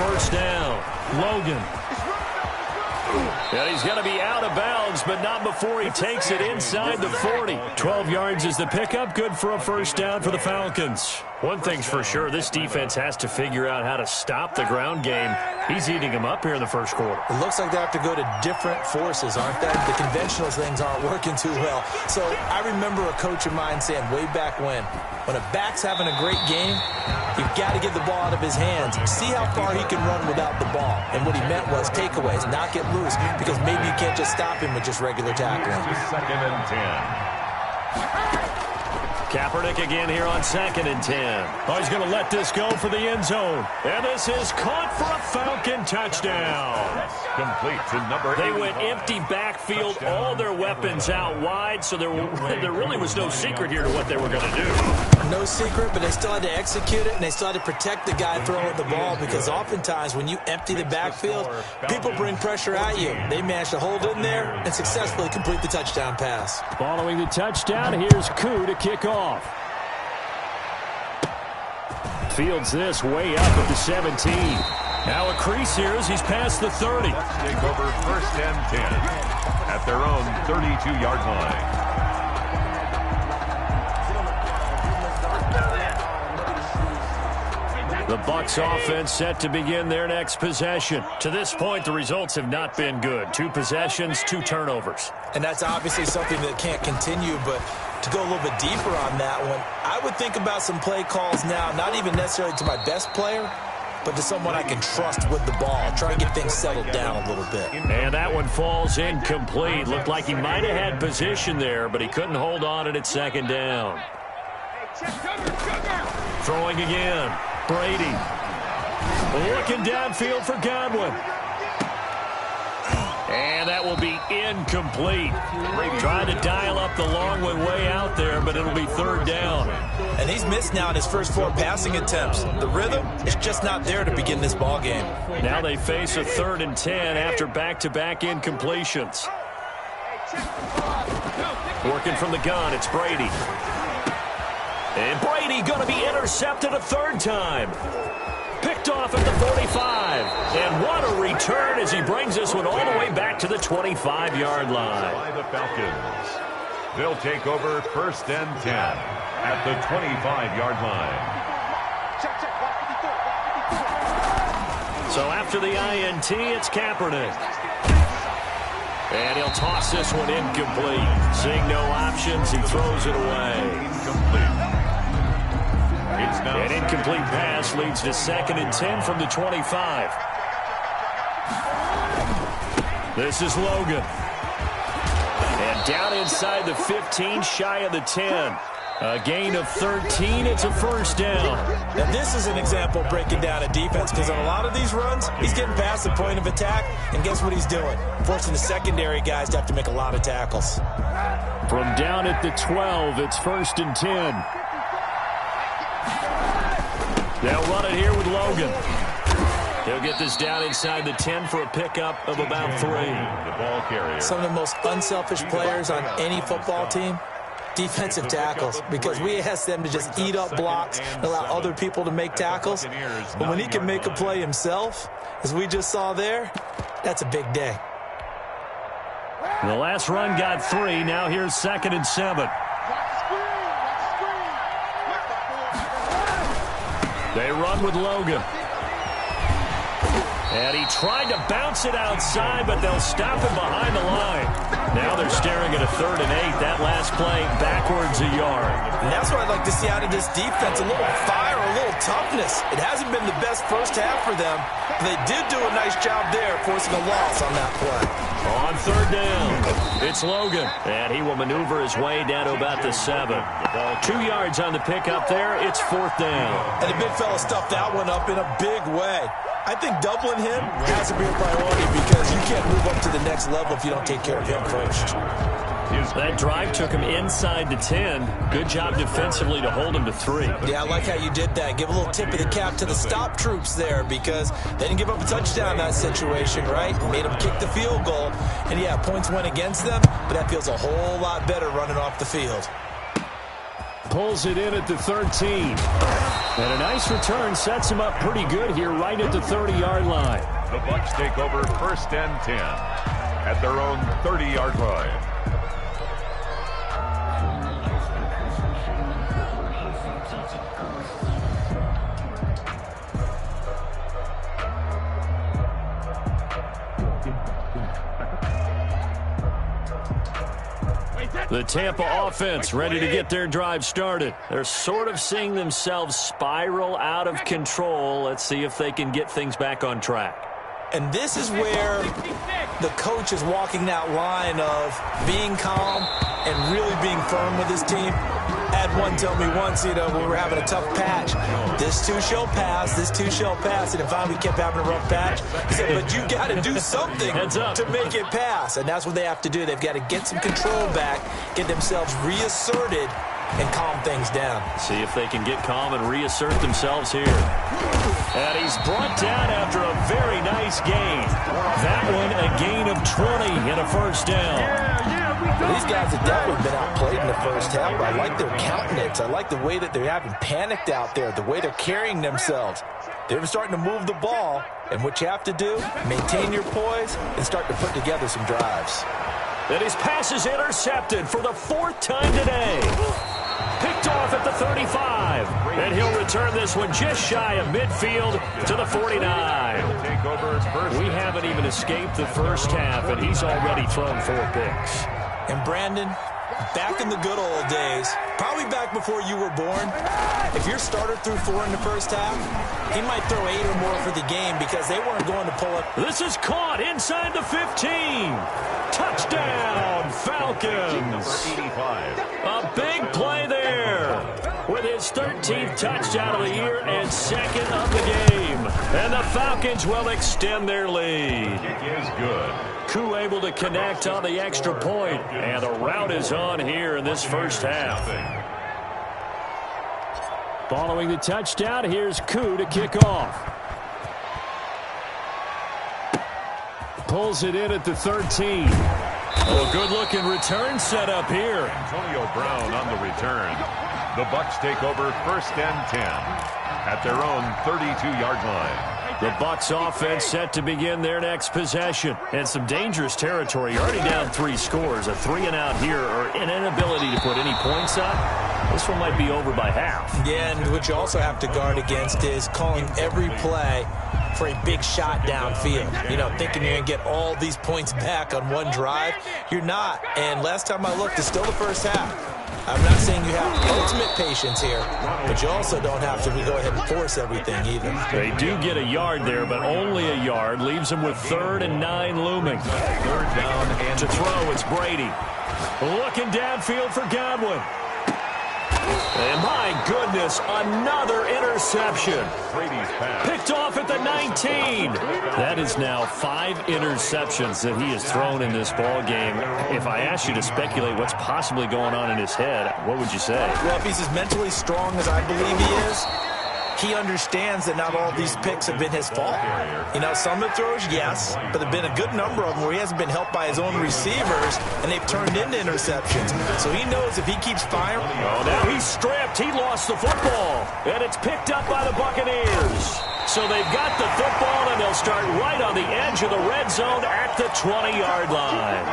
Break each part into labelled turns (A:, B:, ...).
A: first down. Logan. And he's going to be out of bounds, but not before he takes it inside the 40. 12 yards is the pickup. Good for a first down for the Falcons. One thing's for sure, this defense has to figure out how to stop the ground game. He's eating them up here in the first quarter.
B: It looks like they have to go to different forces, aren't they? The conventional things aren't working too well. So I remember a coach of mine saying way back when a back's having a great game, you've got to get the ball out of his hands. See how far he can run without the ball. And what he meant was takeaways, not get loose, because maybe you can't just stop him with just regular tackling.
C: Second and 10.
A: Kaepernick again here on 2nd and 10. Oh, he's going to let this go for the end zone. And this is caught for a Falcon touchdown.
C: Complete to number 85.
A: They went empty backfield, all their weapons out wide, so there really was no secret here to what they were going to do.
B: No secret, but they still had to execute it, and they still had to protect the guy throwing the ball, because oftentimes when you empty the backfield, people bring pressure at you. They managed to hold in there and successfully complete the touchdown pass.
A: Following the touchdown, here's Koo to kick off. Fields this way up at the 17. Now a crease here as he's past the 30.
C: Let's take over 1st and 10 at their own 32-yard line.
A: The Bucs offense set to begin their next possession. To this point, the results have not been good. 2 possessions, 2 turnovers.
B: And that's obviously something that can't continue, but to go a little bit deeper on that one, I would think about some play calls now, not even necessarily to my best player, but to someone I can trust with the ball. Try and get things settled down a little bit.
A: And that one falls incomplete. Looked like he might have had position there, but he couldn't hold on at 2nd down. Throwing again. Brady. Looking downfield for Godwin. And that will be incomplete. Trying to dial up the long one way out there, but it'll be 3rd down.
B: And he's missed now in his first 4 passing attempts. The rhythm is just not there to begin this ball game.
A: Now they face a 3rd and 10 after back-to-back incompletions. Working from the gun, it's Brady. And Brady going to be intercepted a 3rd time. Picked off at the 45. And what a return as he brings this one all the way back to the 25-yard line.
C: By the Falcons. They'll take over 1st and 10 at the 25-yard line.
A: So after the INT, it's Kaepernick. And he'll toss this one incomplete. Seeing no options, he throws it away.
C: Incomplete.
A: An incomplete pass leads to 2nd and 10 from the 25. This is Logan. And down inside the 15, shy of the 10. A gain of 13, it's a 1st down.
B: Now this is an example of breaking down a defense, because on a lot of these runs, he's getting past the point of attack, and guess what he's doing? Forcing the secondary guys to have to make a lot of tackles.
A: From down at the 12, it's 1st and 10. They'll run it here with Logan. He'll get this down inside the 10 for a pickup of about 3.
C: The ball carrier.
B: Some of the most unselfish players on any football team, defensive tackles, because we ask them to just eat up blocks and allow other people to make tackles. But when he can make a play himself, as we just saw there, that's a big day.
A: The last run got 3. Now here's 2nd and 7. They run with Logan. And he tried to bounce it outside, but they'll stop him behind the line. Now they're staring at a 3rd and 8. That last play backwards a yard.
B: And that's what I'd like to see out of this defense, a little fire, a little toughness. It hasn't been the best first half for them, but they did do a nice job there forcing a loss on that play.
A: On 3rd down, it's Logan. And he will maneuver his way down to about the 7. 2 yards on the pickup there. It's 4th down.
B: And the big fella stuffed that one up in a big way. I think doubling him has to be a priority, because you can't move up to the next level if you don't take care of him first.
A: That drive took him inside the 10. Good job defensively to hold him to 3.
B: Yeah, I like how you did that. Give a little tip of the cap to the stop troops there, because they didn't give up a touchdown in that situation, right? Made them kick the field goal. And, yeah, points went against them, but that feels a whole lot better running off the field.
A: Pulls it in at the 13. And a nice return sets him up pretty good here right at the 30-yard line.
C: The Bucs take over 1st and 10 at their own 30-yard line.
A: The Tampa offense ready to get their drive started. They're sort of seeing themselves spiral out of control. Let's see if they can get things back on track.
B: And this is where the coach is walking that line of being calm and really being firm with his team. I had one tell me once, when we were having a tough patch, this too shall pass, this too shall pass. And finally we kept having a rough patch. He said, but you got to do something to make it pass. And that's what they have to do. They've got to get some control back, get themselves reasserted, and calm things down.
A: See if they can get calm and reassert themselves here. And he's brought down after a very nice gain. That one a gain of 20 and a first down.
B: Well, these guys have definitely been outplayed in the first half, but I like their countenance. I like the way that they're having panicked out there, the way they're carrying themselves. They're starting to move the ball, and what you have to do, maintain your poise and start to put together some drives.
A: And his pass is intercepted for the 4th time today. Picked off at the 35. And he'll return this one just shy of midfield to the 49. We haven't even escaped the first half, and he's already thrown 4 picks.
B: And Brandon, back in the good old days, probably back before you were born, if your starter threw 4 in the first half, he might throw 8 or more for the game because they weren't going to pull it.
A: This is caught inside the 15. Touchdown, Falcons. A big play there with his 13th touchdown of the year and 2nd of the game. And the Falcons will extend their lead.
C: It is good.
A: Koo able to connect on the extra point, and the route is on here in this first half. Following the touchdown, here's Koo to kick off. Pulls it in at the 13. Oh, good-looking return set up here.
C: Antonio Brown on the return. The Bucs take over 1st and 10 at their own 32-yard line.
A: The Bucs offense set to begin their next possession. And some dangerous territory. You're already down 3 scores. A 3-and-out here or an inability to put any points up. This one might be over by half.
B: Yeah, and what you also have to guard against is calling every play for a big shot downfield. Thinking you're going to get all these points back on one drive. You're not. And last time I looked, it's still the first half. I'm not saying you have ultimate patience here, but you also don't have to go ahead and force everything either.
A: They do get a yard there, but only a yard. Leaves them with 3rd and 9 looming.
C: 3rd down and
A: to throw, it's Brady. Looking downfield for Godwin. And my goodness, another interception.
C: Brady's pass.
A: Picked off at the 19. That is now 5 interceptions that he has thrown in this ball game. If I asked you to speculate what's possibly going on in his head, what would you say?
B: Well, if he's as mentally strong as I believe he is, he understands that not all these picks have been his fault. Some of the throws, yes, but there have been a good number of them where he hasn't been helped by his own receivers, and they've turned into interceptions. So he knows if he keeps firing.
A: Oh, now he's stripped. He lost the football, and it's picked up by the Buccaneers. So they've got the football, and they'll start right on the edge of the red zone at the 20-yard line.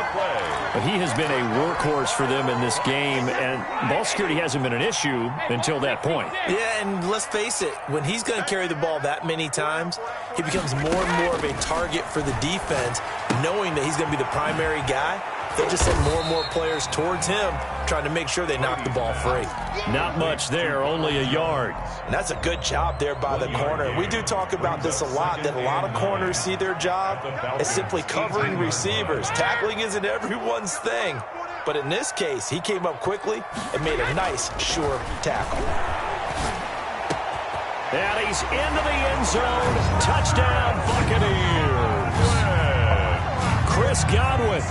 A: But he has been a workhorse for them in this game, and ball security hasn't been an issue until that point.
B: Yeah, and let's face it, when he's going to carry the ball that many times, he becomes more and more of a target for the defense, knowing that he's going to be the primary guy. They'll just send more and more players towards him, trying to make sure they knock the ball free.
A: Not much there, only a yard.
B: And that's a good job there by the corner. We do talk about this a lot, that a lot of corners see their job as simply covering receivers. Tackling isn't everyone's thing. But in this case, he came up quickly and made a nice, sure tackle.
A: And he's into the end zone. Touchdown, Buccaneers. Chris Godwin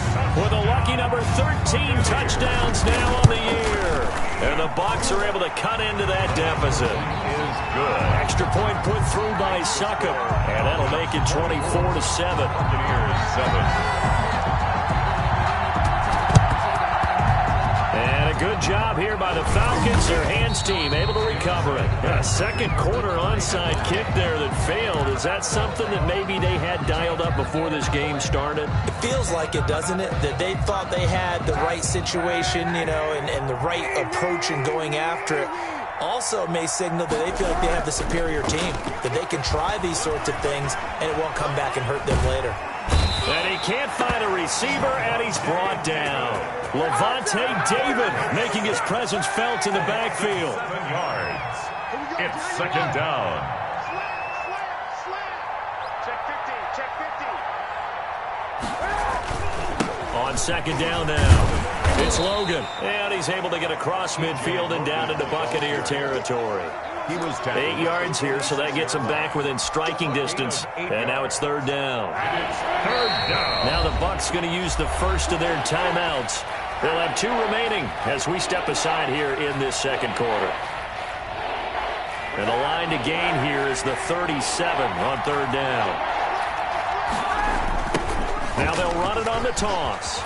A: with a lucky number 13 touchdowns now on the year. And the Bucs are able to cut into that deficit.
C: Is good.
A: Extra point put through by Succop. And that'll make it 24-7.
C: Buccaneers 7.
A: And a good job here by the Falcons. Their hands team able to recover it. And a second quarter onside kick there that failed. Is that something that maybe they had dialed up before this game started?
B: It feels like it, doesn't it? That they thought they had the right situation, you know, and the right approach in going after it. Also may signal that they feel like they have the superior team, that they can try these sorts of things and it won't come back and hurt them later.
A: And he can't find a receiver, and he's brought down. Levante David making his presence felt in the backfield.
C: 7 yards. It's second down.
A: On second down now. It's Logan, and he's able to get across midfield and down into Buccaneer territory.
C: He was
A: 8 yards here, so that gets him back within striking distance. And now it's third down.
C: Third down.
A: Now the Bucs going to use the first of their timeouts. They'll have 2 remaining as we step aside here in this second quarter. And the line to gain here is the 37 on third down. Now they'll run it on the toss.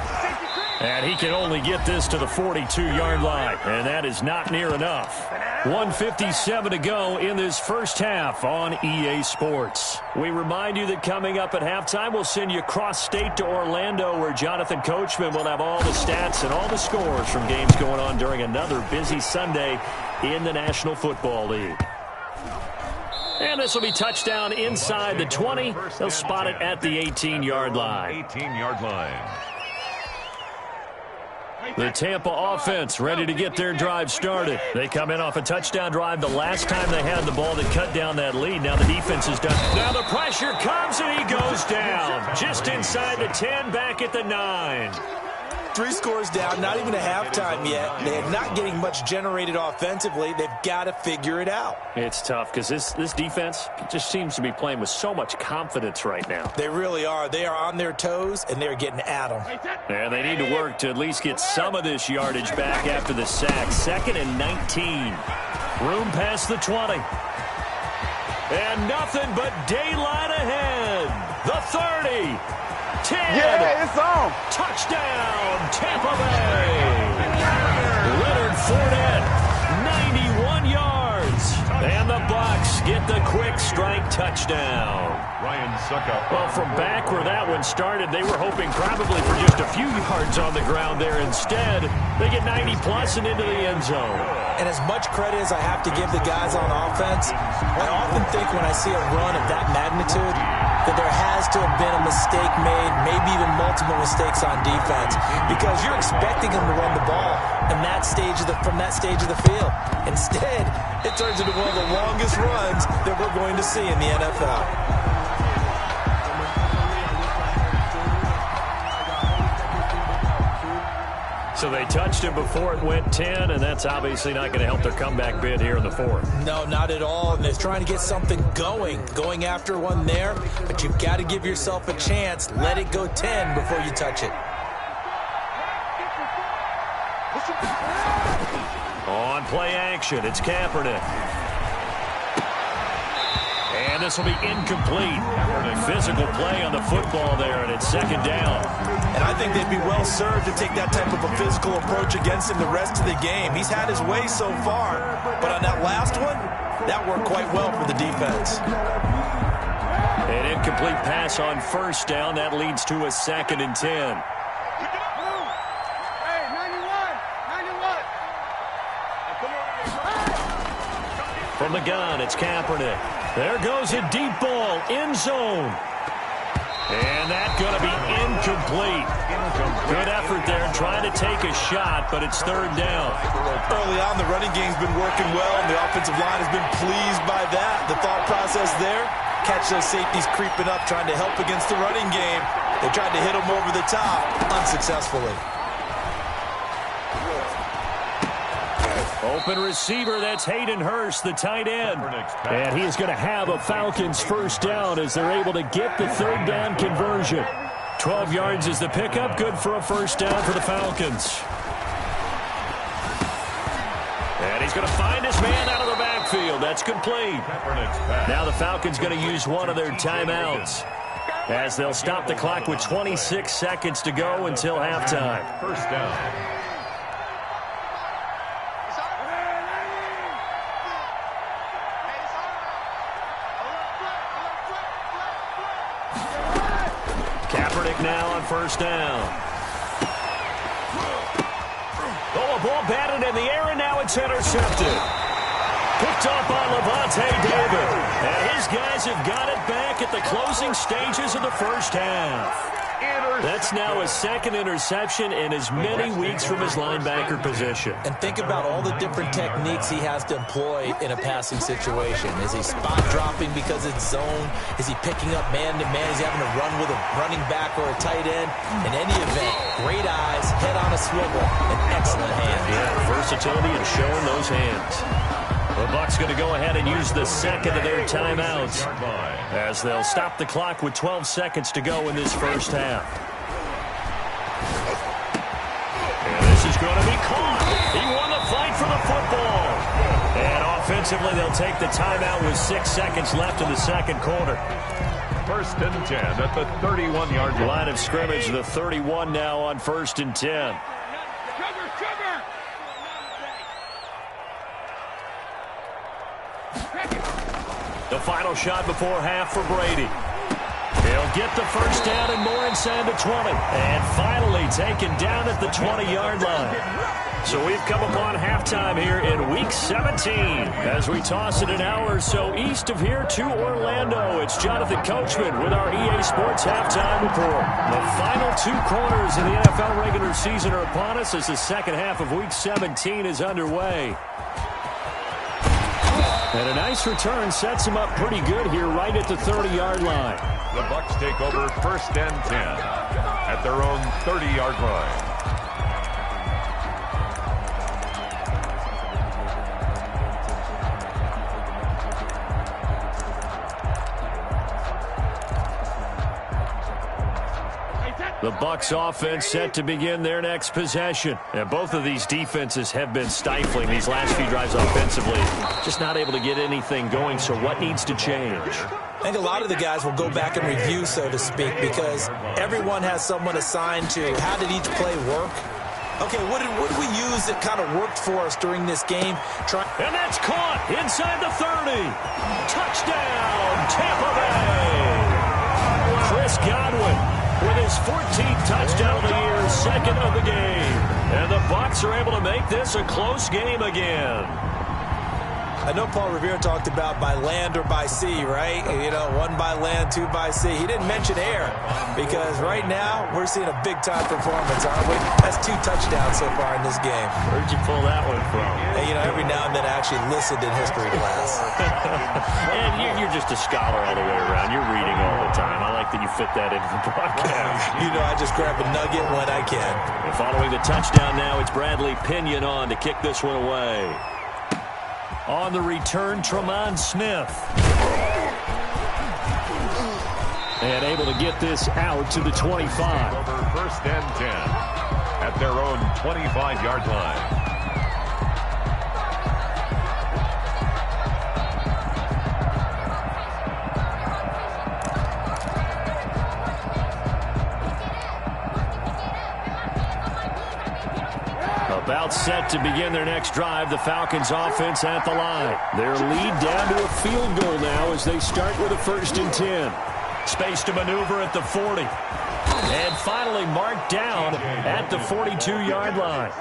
A: And he can only get this to the 42-yard line, and that is not near enough. 1:57 to go in this first half on EA Sports. We remind you that coming up at halftime, we'll send you cross-state to Orlando, where Jonathan Coachman will have all the stats and all the scores from games going on during another busy Sunday in the National Football League. And this will be touchdown inside the 20. They'll spot it at the 18-yard line.
C: 18-yard line.
A: The Tampa offense ready to get their drive started. They come in off a touchdown drive the last time they had the ball that cut down that lead. Now the defense is done. Now the pressure comes and he goes down. Just inside the 10, back at the 9.
B: 3 scores down, not even a halftime yet. They're not getting much generated offensively. They've got to figure it out.
A: It's tough because this defense just seems to be playing with so much confidence right now.
B: They really are. They are on their toes, and they're getting at them.
A: And they need to work to at least get some of this yardage back after the sack. 2nd and 19. Room past the 20. And nothing but daylight ahead. The 30. 10.
D: Yeah, it's on.
A: Touchdown, Tampa Bay. Leonard Fournette, 91 yards. And the Bucs get the quick strike touchdown.
C: Ryan Suckup.
A: Well, from back where that one started, they were hoping probably for just a few yards on the ground there. Instead, they get 90-plus and into the end zone.
B: And as much credit as I have to give the guys on offense, I often think when I see a run of that magnitude that there has to have been a mistake made, maybe even multiple mistakes on defense, because you're expecting them to run the ball in that stage from that stage of the field. Instead, it turns into one of the longest runs that we're going to see in the NFL.
A: So they touched it before it went 10, and that's obviously not going to help their comeback bid here in the 4th.
B: No, not at all. And they're trying to get something going after one there. But you've got to give yourself a chance. Let it go 10 before you touch it.
A: On play action, it's Kaepernick. And this will be incomplete. Physical play on the football there, and it's 2nd down.
B: And I think they'd be well served to take that type of a physical approach against him the rest of the game. He's had his way so far, but on that last one, that worked quite well for the defense.
A: An incomplete pass on 1st down. That leads to a 2nd and 10. From the gun, it's Kaepernick. There goes a deep ball, end zone. And that's going to be incomplete. Good effort there trying to take a shot, but it's 3rd down.
B: Early on, the running game's been working well, and the offensive line has been pleased by that. The thought process there, catch those safeties creeping up, trying to help against the running game. They tried to hit them over the top, unsuccessfully.
A: Open receiver, that's Hayden Hurst, the tight end. And he is going to have a Falcons 1st down as they're able to get the 3rd down conversion. 12 yards is the pickup, good for a 1st down for the Falcons. And he's going to find his man out of the backfield. That's complete. Now the Falcons going to use one of their timeouts as they'll stop the clock with 26 seconds to go until halftime.
C: 1st down.
A: verdict now on first down. Oh, a ball batted in the air, and now it's intercepted. Picked up by Levante David. And his guys have got it back at the closing stages of the first half. That's now his second interception in as many weeks from his linebacker position.
B: And think about all the different techniques he has to employ in a passing situation. Is he spot dropping because it's zone? Is he picking up man-to-man? Is he having to run with a running back or a tight end? In any event, great eyes, head on a swivel, and excellent hands.
A: Yeah, versatility and showing those hands. The Bucs going to go ahead and use the second of their timeouts as they'll stop the clock with 12 seconds to go in this first half. And this is going to be caught. He won the fight for the football. And offensively, they'll take the timeout with 6 seconds left in the second quarter.
C: First and 10 at the 31-yard line.
A: Line of scrimmage, the 31 now on first and 10. The final shot before half for Brady. He'll get the first down and more inside the 20. And finally taken down at the 20-yard line. So we've come upon halftime here in Week 17 as we toss it an hour or so east of here to Orlando. It's Jonathan Coachman with our EA Sports Halftime Report. The final 2 quarters of the NFL regular season are upon us as the second half of Week 17 is underway. And a nice return sets him up pretty good here right at the 30-yard line.
C: The Bucs take over first and 10 at their own 30-yard line.
A: The Bucs offense set to begin their next possession. And both of these defenses have been stifling these last few drives offensively. Just not able to get anything going, so what needs to change?
B: I think a lot of the guys will go back and review, so to speak, because everyone has someone assigned to how did each play work. Okay, what did we use that kind of worked for us during this game?
A: And that's caught inside the 30. Touchdown, Tampa Bay. Chris Godwin with his 14th touchdown of the year, second of the game. And the Bucs are able to make this a close game again.
B: I know Paul Revere talked about by land or by sea, right? You know, 1 by land, 2 by sea. He didn't mention air because right now we're seeing a big-time performance, aren't we? That's 2 touchdowns so far in this game.
A: Where'd you pull that one from?
B: And, you know, every now and then I actually listened in history class.
A: And you're just a scholar all the way around. You're reading all the time. I like that you fit that into the broadcast.
B: You know, I just grab a nugget when I can.
A: And following the touchdown now, it's Bradley Pinion on to kick this one away. On the return, Tremont Smith. And able to get this out to the 25.
C: Over first and 10 at their own 25-yard line.
A: About set to begin their next drive, the Falcons offense at the line. Their lead down to a field goal now as they start with a first and 10. Space to maneuver at the 40. And finally marked down at the 42-yard line.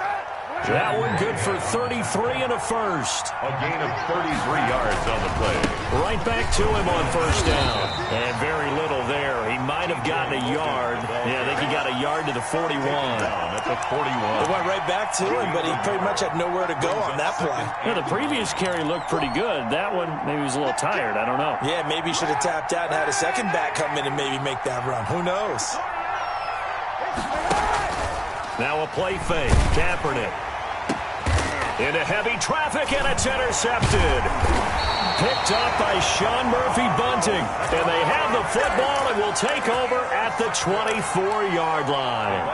A: That one good for 33 and a first.
C: A gain of 33 yards on the play.
A: Right back to him on first down. And very little there. He might have gotten a yard. Yeah, I think he got a yard to the 41.
C: Down at the 41.
B: It went right back to him, but he pretty much had nowhere to go on that play.
A: Yeah, the previous carry looked pretty good. That one, maybe he was a little tired. I don't know.
B: Yeah, maybe he should have tapped out and had a second back come in and maybe make that run. Who knows?
A: Now a play fake. Kaepernick. Into heavy traffic, and it's intercepted. Picked up by Sean Murphy Bunting. And they have the football and will take over at the 24-yard line.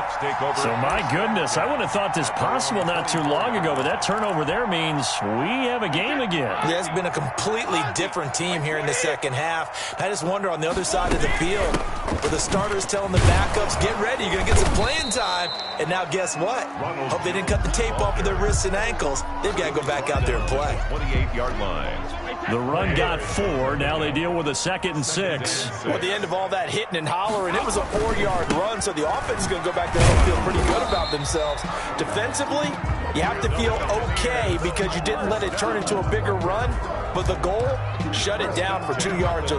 A: So, my goodness, I wouldn't have thought this possible not too long ago, but that turnover there means we have a game again.
B: Yeah, it's been a completely different team here in the second half. I just wonder on the other side of the field, where the starters telling the backups, get ready, you're going to get some playing time. And now guess what? Hope they didn't cut the tape off of their wrists and ankles. They've got to go back out there and play.
C: 28-yard line.
A: The run got 4. Now they deal with a 2nd and 6.
B: Well, at the end of all that hitting and hollering, it was a 4-yard run, so the offense is going to go back there and feel pretty good about themselves. Defensively, you have to feel okay because you didn't let it turn into a bigger run, but the goal, shut it down for 2 yards or